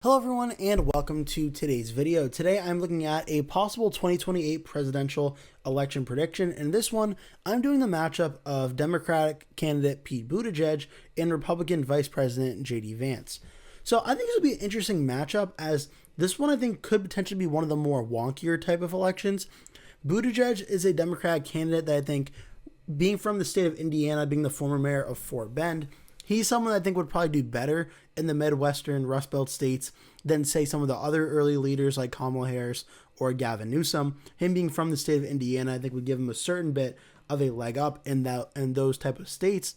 Hello everyone and welcome to today's video. Today I'm looking at a possible 2028 presidential election prediction. In this one, I'm doing the matchup of Democratic candidate Pete Buttigieg and Republican Vice President JD Vance. So I think this will be an interesting matchup, as this one I think could potentially be one of the more wonkier type of elections. Buttigieg is a Democratic candidate that I think, being from the state of Indiana, being the former mayor of Fort Bend, he's someone that I think would probably do better in the Midwestern Rust Belt states than, say, some of the other early leaders like Kamala Harris or Gavin Newsom. Him being from the state of Indiana, I think would give him a certain bit of a leg up in those type of states.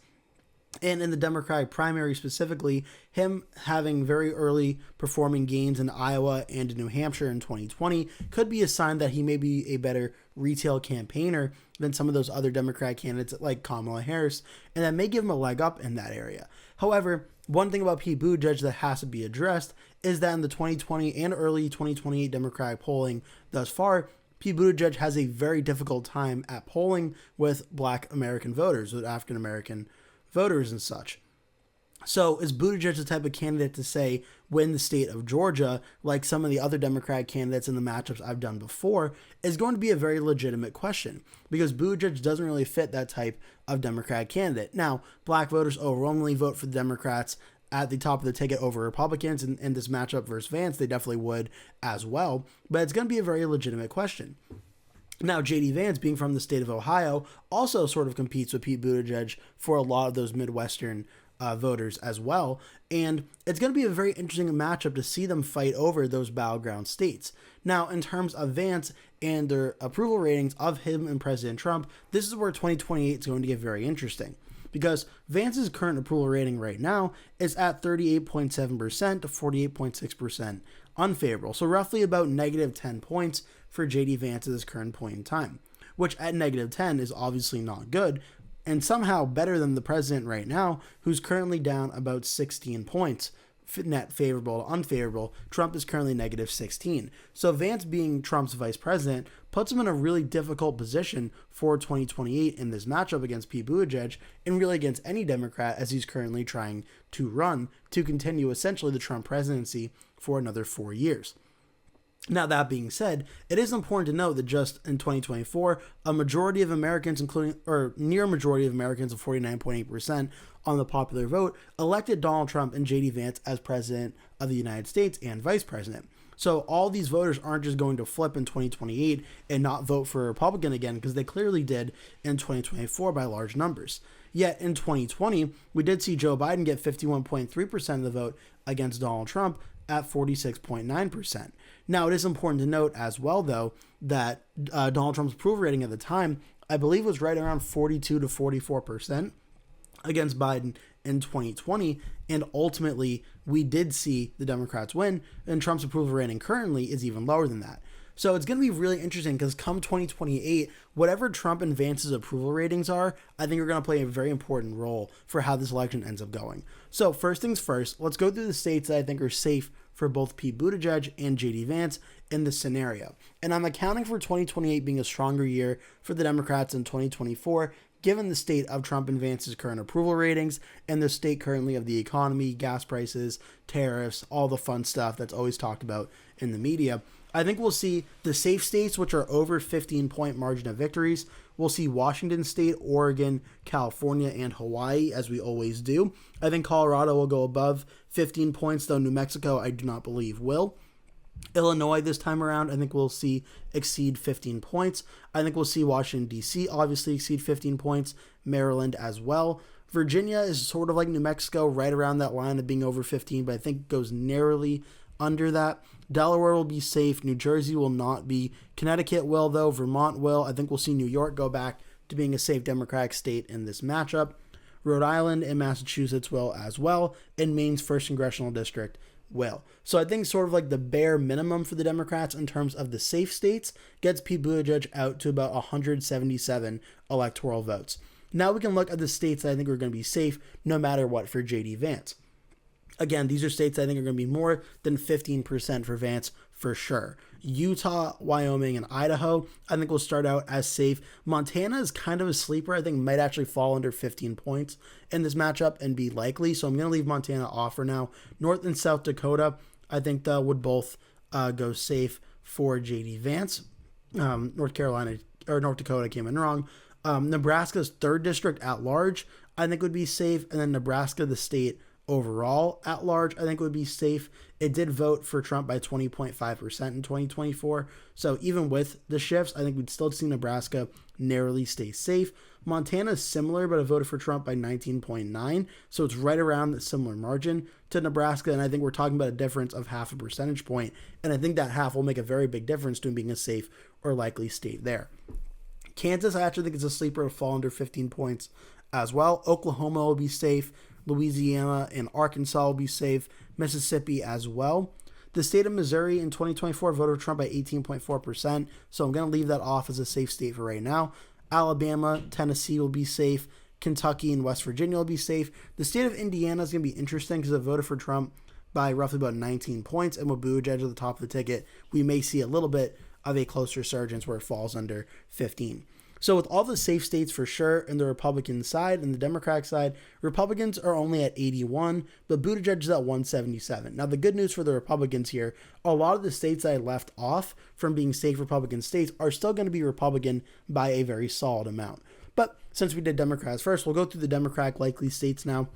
And in the Democratic primary specifically, him having very early performing gains in Iowa and in New Hampshire in 2020 could be a sign that he may be a better retail campaigner than some of those other Democratic candidates like Kamala Harris, and that may give him a leg up in that area. However, one thing about Pete Buttigieg that has to be addressed is that in the 2020 and early 2028 Democratic polling thus far, Pete Buttigieg has a very difficult time at polling with Black American voters, with African American voters and such. So is Buttigieg the type of candidate to, say, win the state of Georgia, like some of the other Democratic candidates in the matchups I've done before, is going to be a very legitimate question, because Buttigieg doesn't really fit that type of Democratic candidate. Now, Black voters overwhelmingly vote for the Democrats at the top of the ticket over Republicans, and in this matchup versus Vance, they definitely would as well, but it's going to be a very legitimate question. Now, JD Vance, being from the state of Ohio, also sort of competes with Pete Buttigieg for a lot of those Midwestern voters as well. And it's going to be a very interesting matchup to see them fight over those battleground states. Now, in terms of Vance and their approval ratings of him and President Trump, this is where 2028 is going to get very interesting, because Vance's current approval rating right now is at 38.7% to 48.6% unfavorable. So roughly about negative 10 points for JD Vance at this current point in time, which at negative 10 is obviously not good, and somehow better than the president right now, who's currently down about 16 points. Net favorable to unfavorable, Trump is currently negative 16. So Vance, being Trump's vice president, puts him in a really difficult position for 2028 in this matchup against Pete Buttigieg, and really against any Democrat, as he's currently trying to run to continue essentially the Trump presidency for another 4 years. Now, that being said, it is important to note that just in 2024, a majority of Americans, near majority of Americans of 49.8% on the popular vote, elected Donald Trump and JD Vance as president of the United States and vice president. So all these voters aren't just going to flip in 2028 and not vote for a Republican again, because they clearly did in 2024 by large numbers. Yet in 2020, we did see Joe Biden get 51.3% of the vote against Donald Trump at 46.9%. Now, it is important to note as well, though, that Donald Trump's approval rating at the time, I believe, was right around 42 to 44% against Biden in 2020, and ultimately we did see the Democrats win, and Trump's approval rating currently is even lower than that. So it's going to be really interesting, because come 2028, whatever Trump and Vance's approval ratings are, I think are going to play a very important role for how this election ends up going. So first things first, let's go through the states that I think are safe for both Pete Buttigieg and JD Vance in this scenario. And I'm accounting for 2028 being a stronger year for the Democrats than 2024, given the state of Trump and Vance's current approval ratings and the state currently of the economy, gas prices, tariffs, all the fun stuff that's always talked about in the media. I think we'll see the safe states, which are over 15-point margin of victories. We'll see Washington State, Oregon, California, and Hawaii, as we always do. I think Colorado will go above 15 points, though New Mexico I do not believe will. Illinois this time around, I think we'll see exceed 15 points. I think we'll see Washington, D.C. obviously exceed 15 points. Maryland as well. Virginia is sort of like New Mexico, right around that line of being over 15, but I think goes narrowly under that. Delaware will be safe. New Jersey will not be. Connecticut will, though. Vermont will. I think we'll see New York go back to being a safe Democratic state in this matchup. Rhode Island and Massachusetts will as well, and Maine's 1st Congressional District will. So I think sort of like the bare minimum for the Democrats in terms of the safe states gets Pete Buttigieg out to about 177 electoral votes. Now we can look at the states that I think are going to be safe no matter what for JD Vance. Again, these are states I think are going to be more than 15% for Vance for sure. Utah, Wyoming, and Idaho, I think will start out as safe. Montana is kind of a sleeper. I think might actually fall under 15 points in this matchup and be likely. So I'm going to leave Montana off for now. North and South Dakota, I think that would both go safe for JD Vance. North Dakota came in wrong. Nebraska's 3rd district at large, I think would be safe. And then Nebraska, the state overall at large, I think would be safe. It did vote for Trump by 20.5% in 2024. So even with the shifts, I think we'd still see Nebraska narrowly stay safe. Montana is similar, but it voted for Trump by 19.9. So it's right around the similar margin to Nebraska. And I think we're talking about a difference of half a percentage point. And I think that half will make a very big difference to being a safe or likely state there. Kansas, I actually think it's a sleeper to fall under 15 points as well. Oklahoma will be safe. Louisiana and Arkansas will be safe. Mississippi as well. The state of Missouri in 2024 voted for Trump by 18.4%. So I'm going to leave that off as a safe state for right now. Alabama, Tennessee will be safe. Kentucky and West Virginia will be safe. The state of Indiana is going to be interesting because it voted for Trump by roughly about 19 points. And with Buttigieg at the top of the ticket, we may see a little bit of a closer resurgence where it falls under 15. So with all the safe states for sure in the Republican side and the Democratic side, Republicans are only at 81, but Buttigieg is at 177. Now the good news for the Republicans here, a lot of the states that I left off from being safe Republican states are still going to be Republican by a very solid amount. But since we did Democrats first, we'll go through the Democratic likely states now.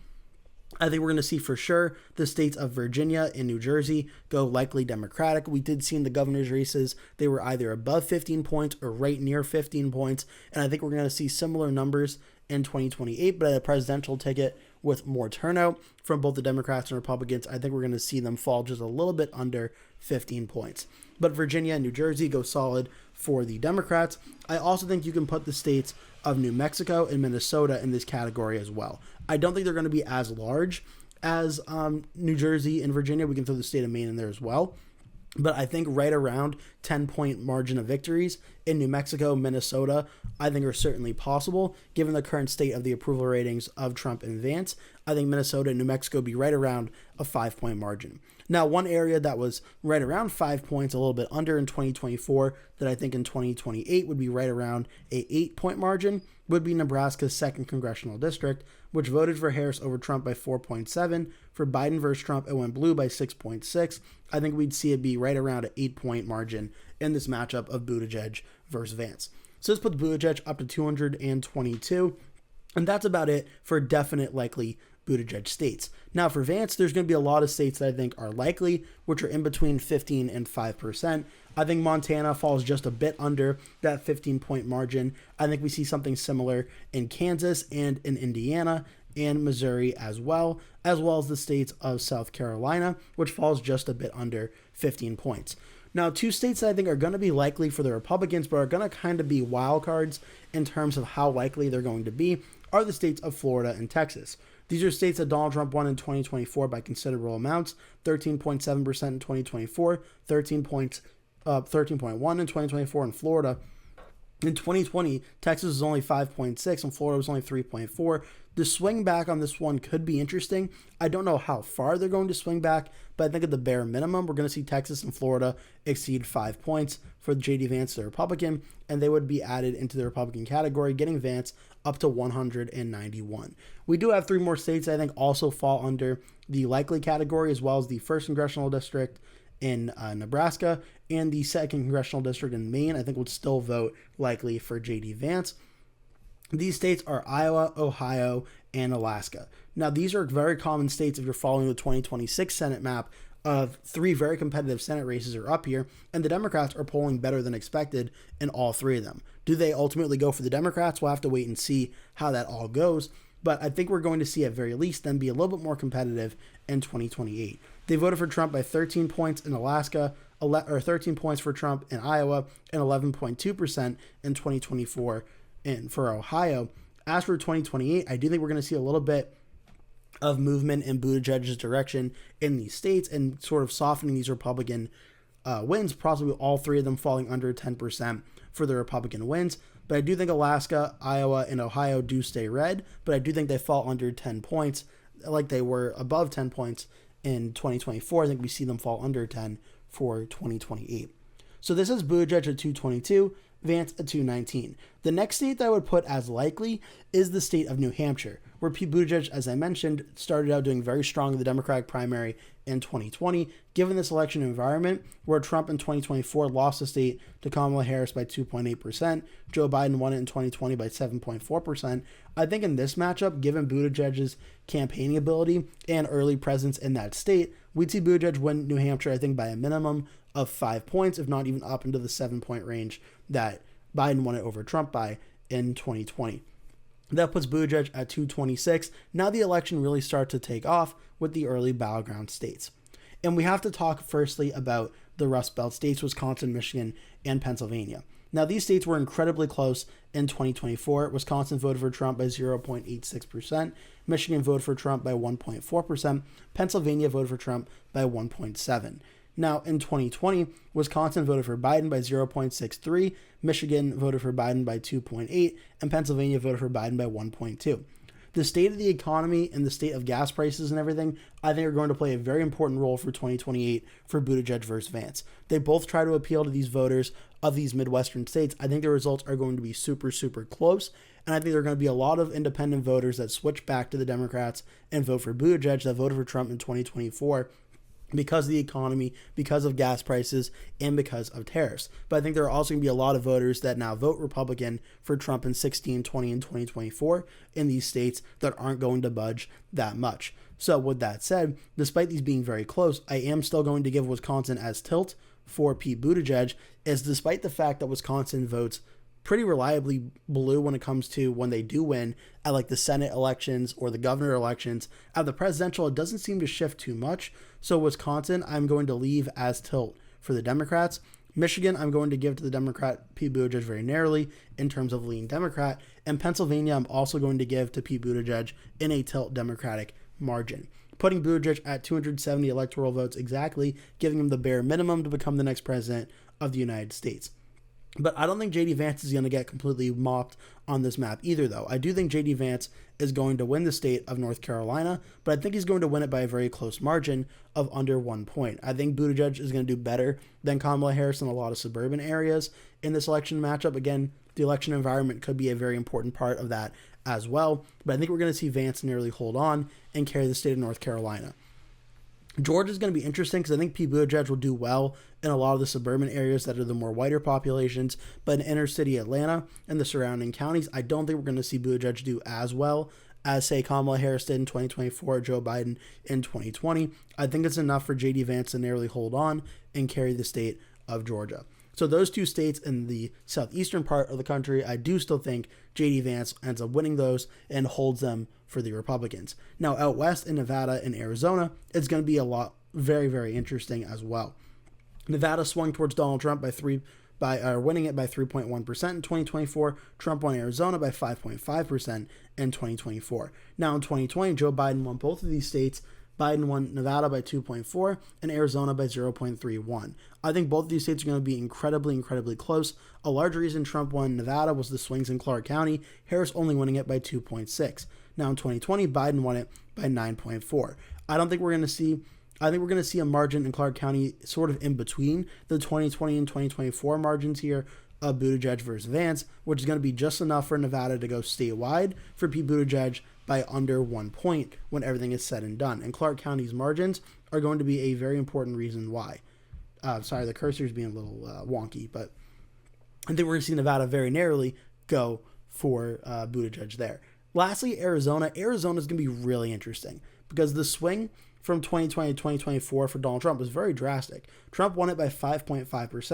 I think we're going to see for sure the states of Virginia and New Jersey go likely Democratic. We did see in the governor's races, they were either above 15 points or right near 15 points. And I think we're going to see similar numbers in 2028, but at a presidential ticket with more turnout from both the Democrats and Republicans, I think we're going to see them fall just a little bit under 15 points. But Virginia and New Jersey go solid for the Democrats. I also think you can put the states of New Mexico and Minnesota in this category as well. I don't think they're going to be as large as New Jersey and Virginia. We can throw the state of Maine in there as well. But I think right around 10-point margin of victories in New Mexico, Minnesota, I think are certainly possible. Given the current state of the approval ratings of Trump and Vance, I think Minnesota and New Mexico be right around a 5-point margin. Now, one area that was right around 5 points, a little bit under in 2024, that I think in 2028 would be right around a 8-point margin, would be Nebraska's 2nd congressional district, which voted for Harris over Trump by 4.7. For Biden versus Trump, it went blue by 6.6. I think we'd see it be right around an 8-point margin in this matchup of Buttigieg versus Vance. So let's put Buttigieg up to 222. And that's about it for definite likely Buttigieg states. Now for Vance, there's going to be a lot of states that I think are likely, which are in between 15 and 5%. I think Montana falls just a bit under that 15-point margin. I think we see something similar in Kansas and in Indiana and Missouri as well as the states of South Carolina, which falls just a bit under 15 points. Now, 2 states that I think are going to be likely for the Republicans, but are going to kind of be wild cards in terms of how likely they're going to be, are the states of Florida and Texas. These are states that Donald Trump won in 2024 by considerable amounts, 13.7% in 2024, 13.1 in 2024 in Florida. In 2020, Texas was only 5.6 and Florida was only 3.4. The swing back on this one could be interesting. I don't know how far they're going to swing back, but I think at the bare minimum, we're going to see Texas and Florida exceed 5 points for JD Vance, the Republican, and they would be added into the Republican category, getting Vance up to 191. We do have 3 more states that I think also fall under the likely category, as well as the 1st congressional district in Nebraska and the 2nd congressional district in Maine. I think would still vote likely for JD Vance. These states are Iowa, Ohio, and Alaska. Now, these are very common states if you're following the 2026 Senate map of 3 very competitive Senate races are up here, and the Democrats are polling better than expected in all 3 of them. Do they ultimately go for the Democrats? We'll have to wait and see how that all goes, but I think we're going to see at very least them be a little bit more competitive in 2028. They voted for Trump by 13 points in Alaska, or 13 points for Trump in Iowa, and 11.2% in 2024 for Ohio. As for 2028, I do think we're going to see a little bit of movement in Buttigieg's direction in these states and sort of softening these Republican wins, possibly all 3 of them falling under 10% for the Republican wins. But I do think Alaska, Iowa, and Ohio do stay red, but I do think they fall under 10 points, like they were above 10 points in 2024. I think we see them fall under 10 for 2028. So this is Buttigieg at 222, Vance at 219. The next state that I would put as likely is the state of New Hampshire, where Pete Buttigieg, as I mentioned, started out doing very strong in the Democratic primary in 2020. Given this election environment, where Trump in 2024 lost the state to Kamala Harris by 2.8%, Joe Biden won it in 2020 by 7.4%, I think in this matchup, given Buttigieg's campaigning ability and early presence in that state, we'd see Buttigieg win New Hampshire, I think, by a minimum of 5 points, if not even up into the 7-point range that Biden won it over Trump by in 2020. That puts Buttigieg at 226. Now the election really starts to take off with the early battleground states. And we have to talk firstly about the Rust Belt states, Wisconsin, Michigan, and Pennsylvania. Now these states were incredibly close in 2024. Wisconsin voted for Trump by 0.86%. Michigan voted for Trump by 1.4%. Pennsylvania voted for Trump by 1.7%. Now, in 2020, Wisconsin voted for Biden by 0.63, Michigan voted for Biden by 2.8, and Pennsylvania voted for Biden by 1.2. The state of the economy and the state of gas prices and everything, I think, are going to play a very important role for 2028 for Buttigieg versus Vance. They both try to appeal to these voters of these Midwestern states. I think the results are going to be super, super close, and I think there are going to be a lot of independent voters that switch back to the Democrats and vote for Buttigieg that voted for Trump in 2024 because of the economy, because of gas prices, and because of tariffs. But I think there are also going to be a lot of voters that now vote Republican for Trump in 16, 20, and 2024 in these states that aren't going to budge that much. So with that said, despite these being very close, I am still going to give Wisconsin as tilt for Pete Buttigieg, as despite the fact that Wisconsin votes pretty reliably blue when it comes to when they do win at like the Senate elections or the governor elections. At the presidential, it doesn't seem to shift too much. So Wisconsin, I'm going to leave as tilt for the Democrats. Michigan, I'm going to give to the Democrat Pete Buttigieg very narrowly in terms of lean Democrat. And Pennsylvania, I'm also going to give to Pete Buttigieg in a tilt Democratic margin, putting Buttigieg at 270 electoral votes exactly, giving him the bare minimum to become the next president of the United States. But I don't think JD Vance is going to get completely mopped on this map either, though. I do think JD Vance is going to win the state of North Carolina, but I think he's going to win it by a very close margin of under 1 point. I think Buttigieg is going to do better than Kamala Harris in a lot of suburban areas in this election matchup. Again, the election environment could be a very important part of that as well, but I think we're going to see Vance nearly hold on and carry the state of North Carolina. Georgia is going to be interesting because I think Pete Buttigieg will do well in a lot of the suburban areas that are the more whiter populations, but in inner city Atlanta and the surrounding counties, I don't think we're going to see Buttigieg do as well as, say, Kamala Harris did in 2024 or Joe Biden in 2020. I think it's enough for JD Vance to narrowly hold on and carry the state of Georgia. So those two states in the southeastern part of the country, I do still think JD Vance ends up winning those and holds them for the Republicans. Now, out west in Nevada and Arizona, it's going to be a lot very, very interesting as well. Nevada swung towards Donald Trump winning it by 3.1% in 2024. Trump won Arizona by 5.5% in 2024. Now, in 2020, Joe Biden won both of these states. Biden won Nevada by 2.4 and Arizona by 0.31. I think both of these states are going to be incredibly, incredibly close. A large reason Trump won Nevada was the swings in Clark County, Harris only winning it by 2.6. Now in 2020, Biden won it by 9.4. I think we're going to see a margin in Clark County sort of in between the 2020 and 2024 margins here of Buttigieg versus Vance, which is going to be just enough for Nevada to go statewide for Pete Buttigieg by under 1 point when everything is said and done. And Clark County's margins are going to be a very important reason why. Sorry, the cursor's being a little wonky, but I think we're going to see Nevada very narrowly go for Buttigieg there. Lastly, Arizona. Arizona is going to be really interesting because the swing from 2020 to 2024 for Donald Trump was very drastic. Trump won it by 5.5%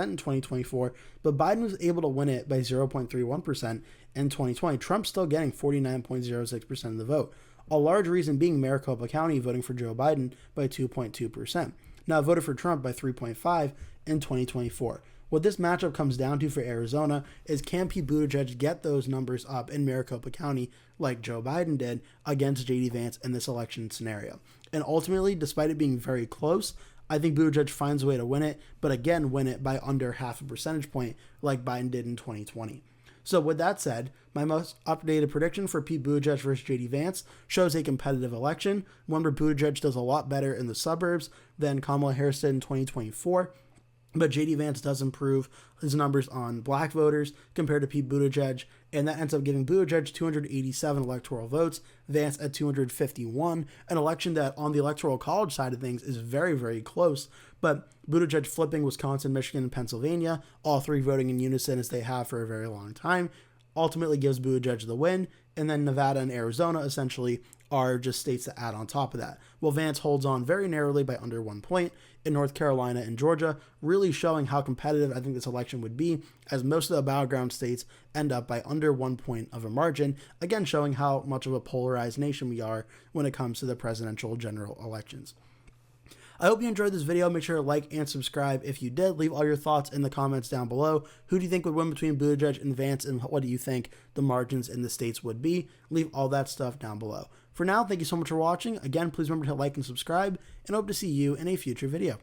in 2024, but Biden was able to win it by 0.31% in 2020. Trump's still getting 49.06% of the vote. A large reason being Maricopa County voting for Joe Biden by 2.2%. Now voted for Trump by 3.5% in 2024. What this matchup comes down to for Arizona is, can Pete Buttigieg get those numbers up in Maricopa County like Joe Biden did against JD Vance in this election scenario? And ultimately, despite it being very close, I think Buttigieg finds a way to win it, but again, win it by under 0.5 percentage point like Biden did in 2020. So with that said, my most updated prediction for Pete Buttigieg versus JD Vance shows a competitive election, one where Buttigieg does a lot better in the suburbs than Kamala Harris did in 2024. But JD Vance does improve his numbers on black voters compared to Pete Buttigieg, and that ends up giving Buttigieg 287 electoral votes, Vance at 251, an election that on the electoral college side of things is very, very close. But Buttigieg flipping Wisconsin, Michigan, and Pennsylvania, all three voting in unison as they have for a very long time, ultimately gives Buttigieg the win, and then Nevada and Arizona essentially are just states that add on top of that. Well, Vance holds on very narrowly by under 1 point in North Carolina and Georgia, really showing how competitive I think this election would be, as most of the battleground states end up by under 1 point of a margin, again showing how much of a polarized nation we are when it comes to the presidential general elections. I hope you enjoyed this video. Make sure to like and subscribe if you did. Leave all your thoughts in the comments down below. Who do you think would win between Buttigieg and Vance, and what do you think the margins in the states would be? Leave all that stuff down below. For now, thank you so much for watching. Again, please remember to like and subscribe, and I hope to see you in a future video.